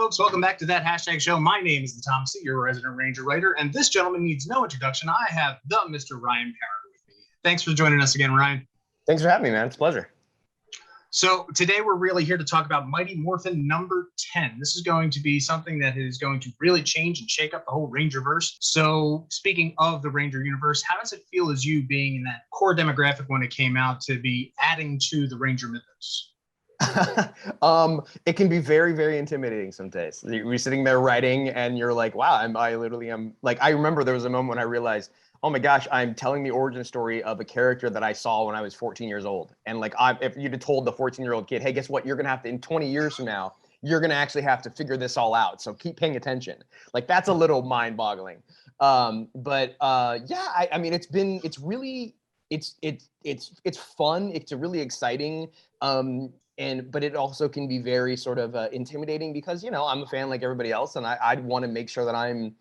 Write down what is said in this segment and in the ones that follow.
folks, welcome back to That Hashtag Show. My name is Tom C., your resident Ranger writer, and this gentleman needs no introduction. I have the Mr. Ryan Parrott with me. Thanks for joining us again, Ryan. Thanks for having me, man. It's a pleasure. So today we're really here to talk about Mighty Morphin number 10. This is going to be something that is going to really change and shake up the whole Rangerverse. So speaking of the Ranger universe, how does it feel as you being in that core demographic when it came out to be adding to the Ranger mythos? It can be very, very intimidating some days. You're sitting there writing and you're like, wow, I literally am like, I remember there was a moment when I realized, oh my gosh, I'm telling the origin story of a character that I saw when I was 14 years old. And like, if you'd have told the 14-year-old kid, hey, guess what? You're going to have to, in 20 years from now, you're going to actually have to figure this all out. So keep paying attention. Like, that's a little mind boggling. Yeah, I mean, it's really, it's fun. It's really exciting. But it also can be very sort of intimidating because, you know, I'm a fan like everybody else, and I'd want to make sure that I'm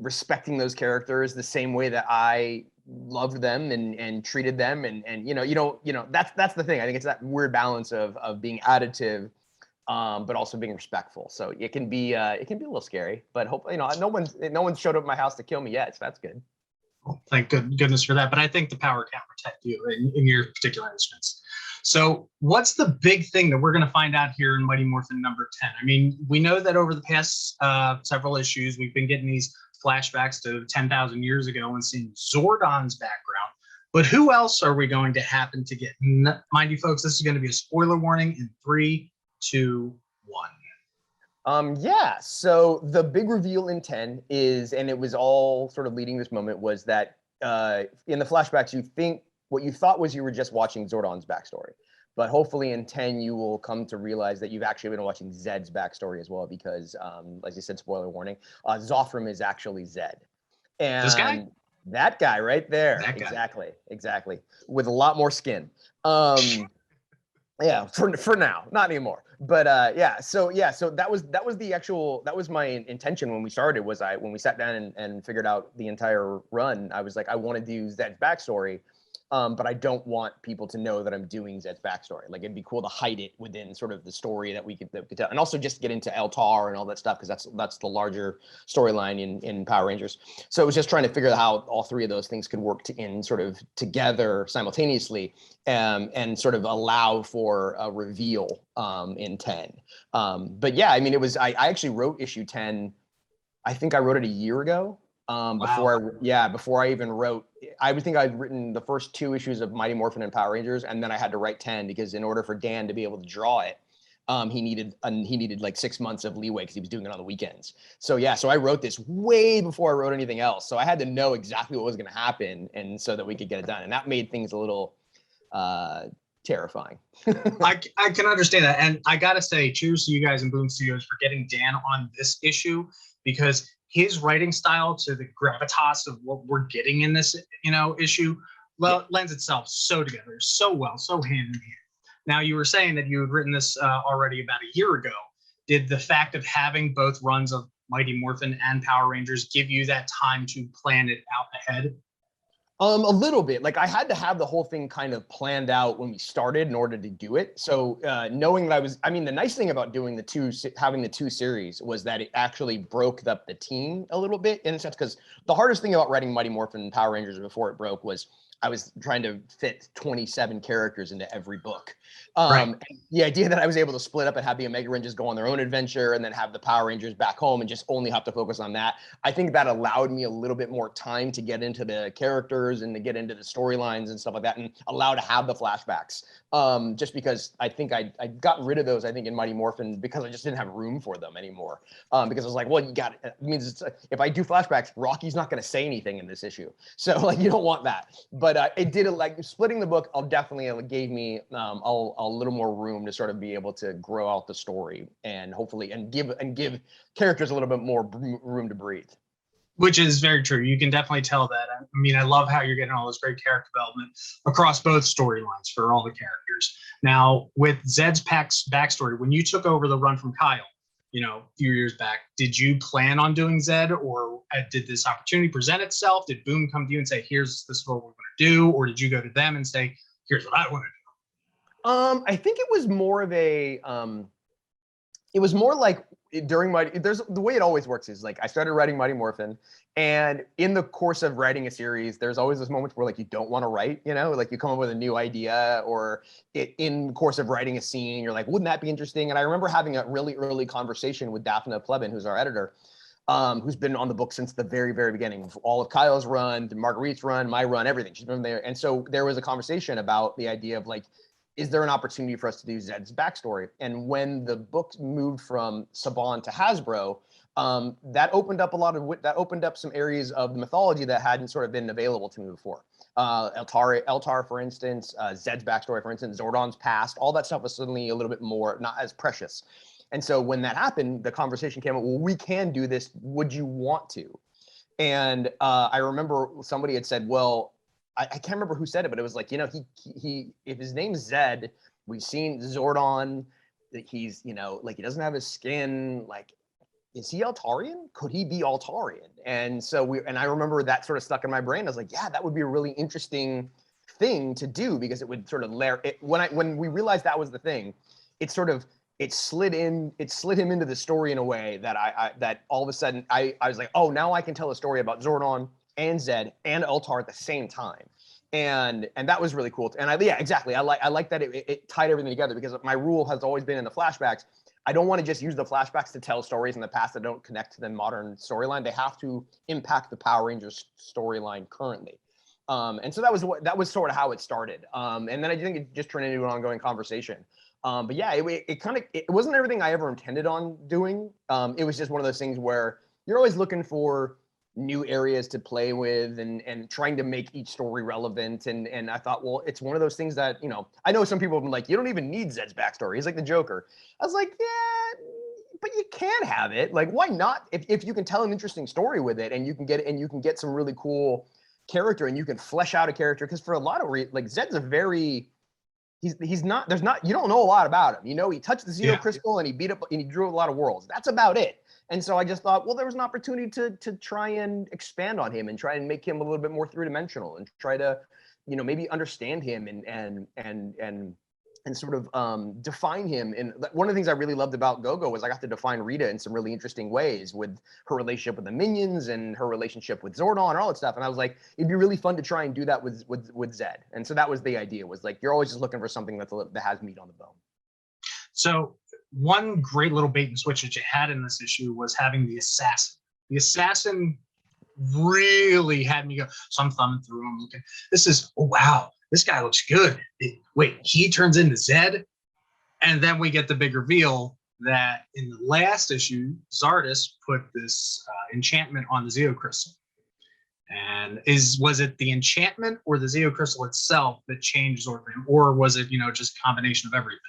respecting those characters the same way that I loved them and treated them. And that's the thing. I think it's that weird balance of being additive, but also being respectful. So it can be a little scary, but hopefully, no one's showed up at my house to kill me yet. So that's good. Well, thank goodness for that. But I think the power can protect you in your particular instance. So what's the big thing that we're going to find out here in Mighty Morphin number 10? I mean, we know that over the past several issues, we've been getting these flashbacks to 10,000 years ago and seeing Zordon's background. But who else are we going to happen to get? Mind you, folks, this is going to be a spoiler warning in 3, 2, 1. Yeah, so the big reveal in 10 is, and it was all sort of leading this moment, was that in the flashbacks, what you thought was you were just watching Zordon's backstory. But hopefully in 10, you will come to realize that you've actually been watching Zed's backstory as well, because, as you said, spoiler warning, Zothram is actually Zed. And this guy? That guy right there. That guy. Exactly. With a lot more skin. Yeah, for now, not anymore. But so that was my intention when we started. When we sat down and figured out the entire run, I was like, I want to do Zed's backstory. But I don't want people to know that I'm doing Zed's backstory. Like, it'd be cool to hide it within sort of the story that we could tell, and also just get into Eltar and all that stuff, because that's the larger storyline in Power Rangers. So it was just trying to figure out how all three of those things could work sort of together simultaneously, and sort of allow for a reveal in 10. But yeah, I mean, I actually wrote issue 10. I think I wrote it a year ago. Before I even wrote, I would think I'd written the first 2 issues of Mighty Morphin and Power Rangers, and then I had to write 10 because in order for Dan to be able to draw it, he needed like 6 months of leeway because he was doing it on the weekends. So I wrote this way before I wrote anything else. So I had to know exactly what was going to happen, and so that we could get it done, and that made things a little terrifying. I can understand that, and I gotta say, cheers to you guys in Boom Studios for getting Dan on this issue, because his writing style to the gravitas of what we're getting in this, issue, lends itself so together, so well, so hand in hand. Now, you were saying that you had written this already about a year ago. Did the fact of having both runs of Mighty Morphin and Power Rangers give you that time to plan it out ahead? A little bit. Like, I had to have the whole thing kind of planned out when we started in order to do it. So knowing that the nice thing about having the 2 series was that it actually broke up the team a little bit, in a sense, because the hardest thing about writing Mighty Morphin and Power Rangers before it broke was I was trying to fit 27 characters into every book. Right. And the idea that I was able to split up and have the Omega Rangers go on their own adventure and then have the Power Rangers back home and just only have to focus on that, I think that allowed me a little bit more time to get into the characters and to get into the storylines and stuff like that, and allow to have the flashbacks. Just because I think I got rid of those, I think, in Mighty Morphin because I just didn't have room for them anymore. Because I was like, well, it means if I do flashbacks, Rocky's not going to say anything in this issue. So like, you don't want that. But it did, like, splitting the book, gave me a little more room to sort of be able to grow out the story and hopefully give characters a little bit more room to breathe. Which is very true. You can definitely tell that. I mean, I love how you're getting all this great character development across both storylines for all the characters. Now, with Zed's backstory, when you took over the run from Kyle, a few years back, did you plan on doing Zed, or did this opportunity present itself? Did Boom come to you and say, this is what we're going to do? Or did you go to them and say, here's what I want to do? I think it was more of a, it was more like during there's the way it always works is like I started writing Mighty Morphin, and in the course of writing a series, there's always this moment where like you don't want to write, you know, like you come up with a new idea, or in the course of writing a scene, you're like, wouldn't that be interesting? And I remember having a really early conversation with Daphne Plebin, who's our editor, who's been on the book since the very, very beginning, all of Kyle's run, Marguerite's run, my run, everything. She's been there. And so there was a conversation about the idea of like, is there an opportunity for us to do Zed's backstory? And when the book moved from Saban to Hasbro, that opened up some areas of the mythology that hadn't sort of been available to me before. Eltar, for instance, Zed's backstory, for instance, Zordon's past, all that stuff was suddenly a little bit more, not as precious. And so when that happened, the conversation came up, well, we can do this. Would you want to? And I remember somebody had said, well, I can't remember who said it, but it was like, you know, he if his name's Zed, we've seen Zordon, that he's, you know, like he doesn't have his skin, like, is he Altarian? Could he be Altarian? And so I remember that sort of stuck in my brain. I was like, yeah, that would be a really interesting thing to do, because it would sort of when we realized that was the thing, it slid him into the story in a way that that all of a sudden I was like, oh, now I can tell a story about Zordon and Zed and Eltar at the same time. And that was really cool. And yeah, exactly. I like that it tied everything together, because my rule has always been in the flashbacks, I don't want to just use the flashbacks to tell stories in the past that don't connect to the modern storyline. They have to impact the Power Rangers storyline currently. And so that was sort of how it started. And then I think it just turned into an ongoing conversation. But yeah, it wasn't everything I ever intended on doing. It was just one of those things where you're always looking for new areas to play with and trying to make each story relevant. And I thought, well, it's one of those things that, you know, I know some people have been like, you don't even need Zed's backstory. He's like the Joker. I was like, yeah, but you can have it. Like, why not? If you can tell an interesting story with it, and you can get some really cool character, and you can flesh out a character. Because for a lot of like Zed's a very, he's not, you don't know a lot about him. You know, he touched the Zeo Crystal and he beat up and he drew a lot of worlds. That's about it. And so I just thought, well, there was an opportunity to try and expand on him and try and make him a little bit more three-dimensional, and try to, you know, maybe understand him and sort of define him. And one of the things I really loved about Gogo was I got to define Rita in some really interesting ways, with her relationship with the minions and her relationship with Zordon and all that stuff. And I was like, it'd be really fun to try and do that with Zed. And so that was the idea, was like, you're always just looking for something that has meat on the bone. So one great little bait and switch that you had in this issue was having the assassin. The assassin really had me go. So I'm thumbing through, I'm looking. Oh, wow, this guy looks good. Wait, he turns into Zed? And then we get the big reveal that in the last issue, Zardis put this enchantment on the Zeo Crystal. And was it the enchantment or the Zeo Crystal itself that changed Zordon, or was it, you know, just a combination of everything?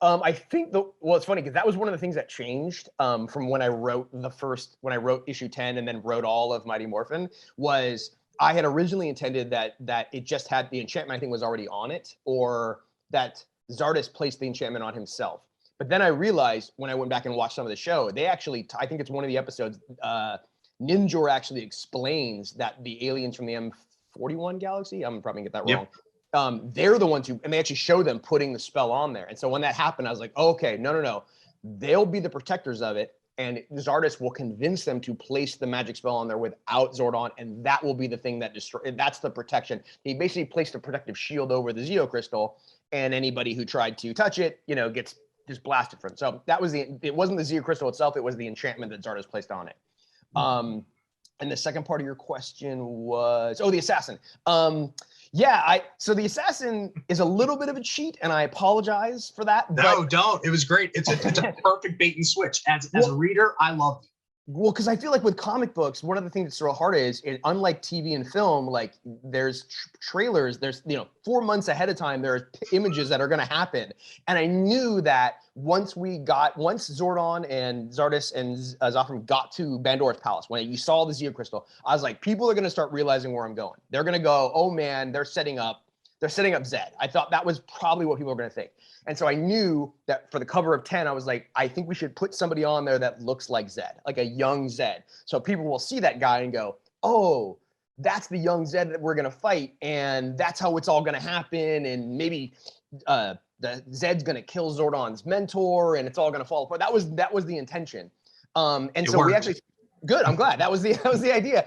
I think well, it's funny because that was one of the things that changed from when I wrote issue 10 and then wrote all of Mighty Morphin. Was I had originally intended that it just had the enchantment, I think, was already on it, or that Zardis placed the enchantment on himself. But then I realized when I went back and watched some of the show, they actually, I think it's one of the episodes, Ninjor actually explains that the aliens from the M41 galaxy, I'm probably gonna get that wrong. They're the ones and they actually show them putting the spell on there. And so when that happened, I was like, oh, okay, no. They'll be the protectors of it. And Zardis will convince them to place the magic spell on there without Zordon. And that will be the thing that that's the protection. He basically placed a protective shield over the Zeo Crystal, and anybody who tried to touch it, you know, gets just blasted from it. So that was it wasn't the Zeo Crystal itself. It was the enchantment that Zardis placed on it. And the second part of your question was, the assassin. So the assassin is a little bit of a cheat, and I apologize for that. No, don't. It was great. It's a perfect bait and switch. As a reader, I love it. Well, because I feel like with comic books, one of the things that's real hard is, unlike TV and film, like there's trailers, there's, 4 months ahead of time, there are images that are going to happen. And I knew that once Zordon and Zardis and Zophram got to Bandor's palace, when you saw the Zeo Crystal, I was like, people are going to start realizing where I'm going. They're going to go, oh man, they're setting up Zed. I thought that was probably what people were going to think. And so I knew that for the cover of 10, I was like, I think we should put somebody on there that looks like Zed, like a young Zed. So people will see that guy and go, oh, that's the young Zed that we're going to fight. And that's how it's all going to happen. And maybe Zed's gonna kill Zordon's mentor, and it's all gonna fall apart. That was the intention. And It so worked. we actually, good. I'm glad that was the idea.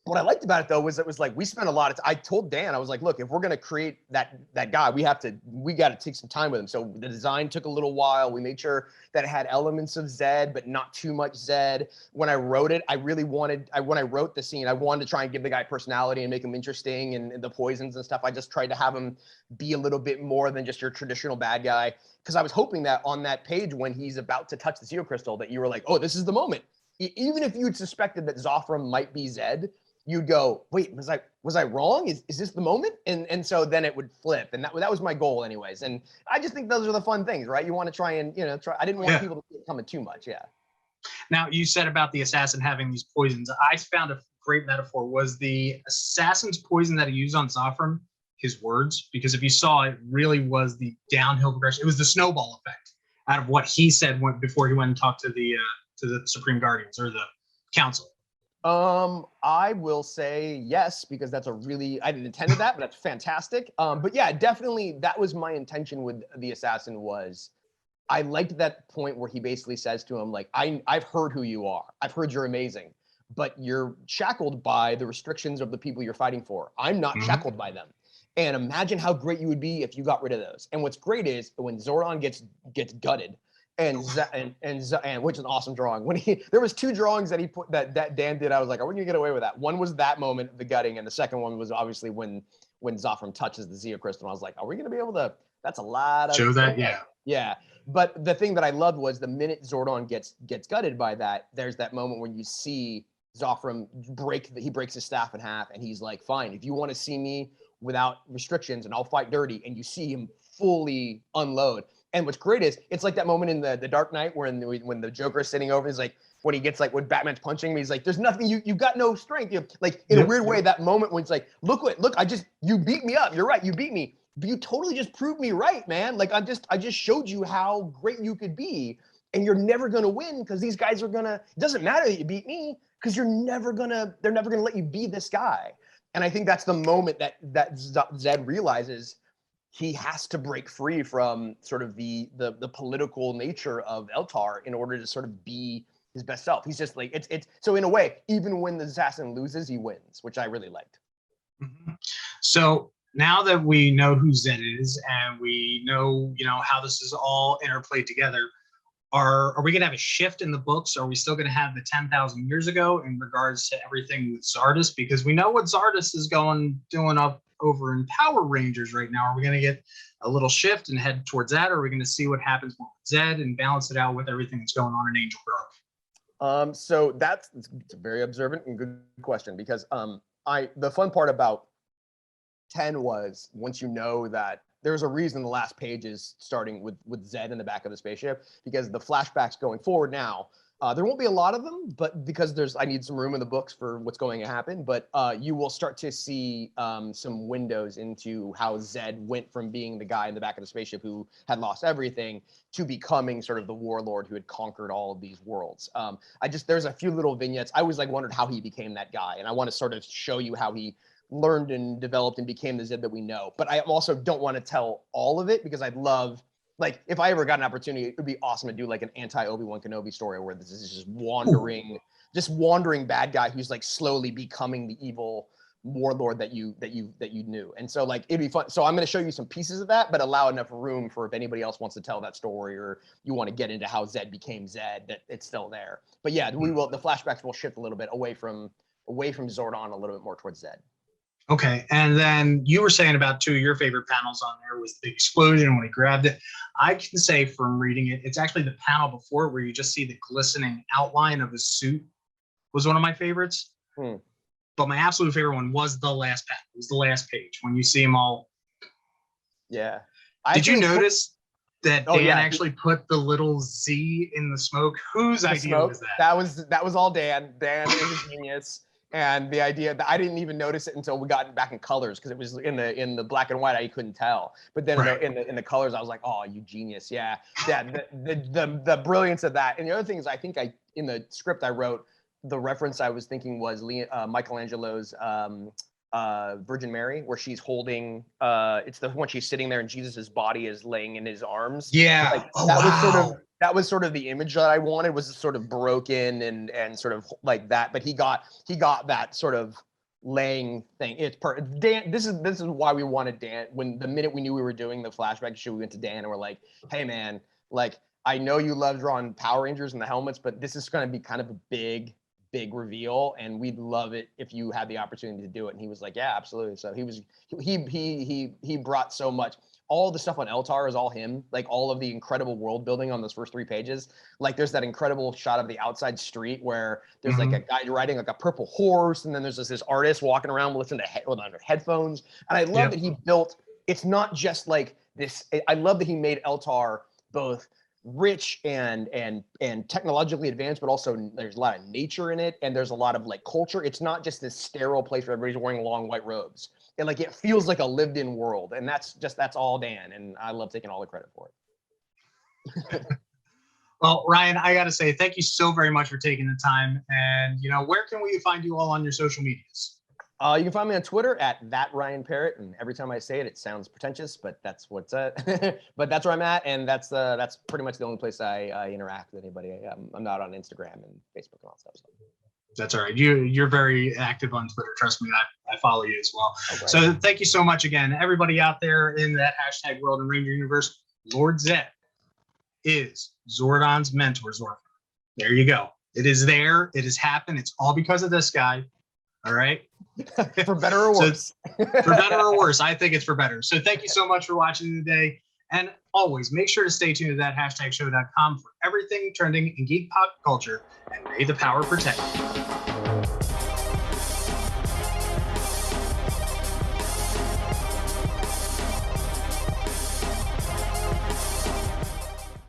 What I liked about it though was it was like we spent a lot of I told Dan, I was like, look, if we're gonna create that guy, we got to take some time with him. So the design took a little while. We made sure that it had elements of Zed, but not too much Zed. When I wrote it, when I wrote the scene, I wanted to try and give the guy personality and make him interesting, and the poisons and stuff. I just tried to have him be a little bit more than just your traditional bad guy. Because I was hoping that on that page, when he's about to touch the Zeo Crystal, that you were like, oh, this is the moment. Even if you had suspected that Zophram might be Zed, you'd go, wait, was I wrong? Is this the moment? And so then it would flip. And that was my goal anyways. And I just think those are the fun things, right? You want to try and, I didn't want people to see it coming too much. Yeah. Now, you said about the assassin having these poisons. I found a great metaphor was the assassin's poison that he used on Zophram, his words, because if you saw, it really was the downhill progression. It was the snowball effect out of what he said before he went and talked to the Supreme Guardians or the Council. I will say yes, because I didn't intend that, but that's fantastic. But yeah, definitely that was my intention with the assassin. Was I liked that point where he basically says to him, like, I've heard who you are. I've heard you're amazing, but you're shackled by the restrictions of the people you're fighting for. I'm not shackled by them. And imagine how great you would be if you got rid of those. And what's great is when Zordon gets gutted, and which is an awesome drawing. There was two drawings that he put that Dan did. I was like, are we gonna get away with that? One was that moment, the gutting, and the second one was obviously when Zophram touches the Zeo Crystal. And I was like, are we gonna be able to? That's a lot of show that, yeah. Yeah. But the thing that I loved was the minute Zordon gets gutted by that, there's that moment when you see Zophram breaks his staff in half, and he's like, fine, if you want to see me without restrictions, and I'll fight dirty, and you see him fully unload. And what's great is it's like that moment in the Dark Knight when the Joker is sitting over, he's like, when he gets like, when Batman's punching him, he's like, there's nothing, you've got no strength. Like in a weird way, that moment when it's like, look, you beat me up. You're right. You beat me. But you totally just proved me right, man. Like I just showed you how great you could be, and you're never going to win because these guys are it doesn't matter that you beat me because they're never going to let you be this guy. And I think that's the moment that Zed realizes he has to break free from sort of the political nature of Eltar in order to sort of be his best self. He's just like, it's so in a way, even when the assassin loses, he wins, which I really liked. So now that we know who Zed is and we know, how this is all interplayed together, are we going to have a shift in the books? Are we still going to have the 10,000 years ago in regards to everything with Zardus? Because we know what Zardus is doing up over in Power Rangers right now. Are we going to get a little shift and head towards that? Or are we going to see what happens with Zed and balance it out with everything that's going on in Angel Grove? So it's a very observant and good question, because the fun part about 10 was once you know that there's a reason the last page is starting with Zed in the back of the spaceship, because the flashbacks going forward now, there won't be a lot of them, but because I need some room in the books for what's going to happen, but you will start to see some windows into how Zed went from being the guy in the back of the spaceship who had lost everything to becoming sort of the warlord who had conquered all of these worlds. There's a few little vignettes. I always wondered how he became that guy, and I want to sort of show you how he learned and developed and became the Zed that we know. But I also don't want to tell all of it, because I'd love, like, if I ever got an opportunity, it would be awesome to do like an anti-Obi-Wan Kenobi story where this is just wandering bad guy who's like slowly becoming the evil warlord that you knew. And so like it'd be fun. So I'm going to show you some pieces of that, but allow enough room for if anybody else wants to tell that story, or you want to get into how Zed became Zed, that it's still there. But yeah, the flashbacks will shift a little bit away from Zordon a little bit more towards Zed. Okay, and then you were saying about two of your favorite panels on there was the explosion when he grabbed it. I can say from reading it, it's actually the panel before where you just see the glistening outline of his suit was one of my favorites. But my absolute favorite one was the last panel. It was the last page when you see them all. Yeah. Did you notice that Dan actually put the little Z in the smoke? Whose idea was that? That was all Dan. Dan is a genius. And the idea that I didn't even notice it until we got back in colors, because it was in the black and white, I couldn't tell. But then in the colors, I was like, oh, you genius. Yeah. The brilliance of that. And the other thing is, I think in the script I wrote, the reference I was thinking was Michelangelo's Virgin Mary, where she's holding it's the one she's sitting there and Jesus's body is laying in his arms. Yeah. Like Oh, that was wow. sort of the image that I wanted, was sort of broken and sort of like that. But he got that sort of laying thing. It's Dan. This is why we wanted Dan. When the minute we knew we were doing the flashback show, we went to Dan and we're like, hey man, like I know you love drawing Power Rangers and the helmets, but this is going to be kind of a big reveal, and we'd love it if you had the opportunity to do it. And he was like, yeah, absolutely. So he brought so much. All the stuff on Eltar is all him. Like all of the incredible world building on those first 3 pages. Like there's that incredible shot of the outside street where there's like a guy riding like a purple horse, and then there's this artist walking around listening to under headphones. And I love that he built. It's not just like this. I love that he made Eltar both rich and technologically advanced, but also there's a lot of nature in it, and there's a lot of like culture. It's not just this sterile place where everybody's wearing long white robes. And like it feels like a lived-in world, and that's all Dan, and I love taking all the credit for it. Well, Ryan, I got to say thank you so very much for taking the time. And where can we find you all on your social medias? You can find me on Twitter at @Ryan Parrott, and every time I say it, it sounds pretentious, but that's what's but that's where I'm at, and that's pretty much the only place I interact with anybody. I'm not on Instagram and Facebook and all that stuff. So. That's all right. You're very active on Twitter. Trust me, I follow you as well. Okay. So thank you so much again, everybody out there in that hashtag World and Ranger universe. Lord Zed is Zordon's mentor, Zorfin. There you go. It is there. It has happened. It's all because of this guy. All right. For better or worse. For better or worse, I think it's for better. So thank you so much for watching today. And always make sure to stay tuned to that #show.com for everything trending in geek pop culture. And may the power protect you.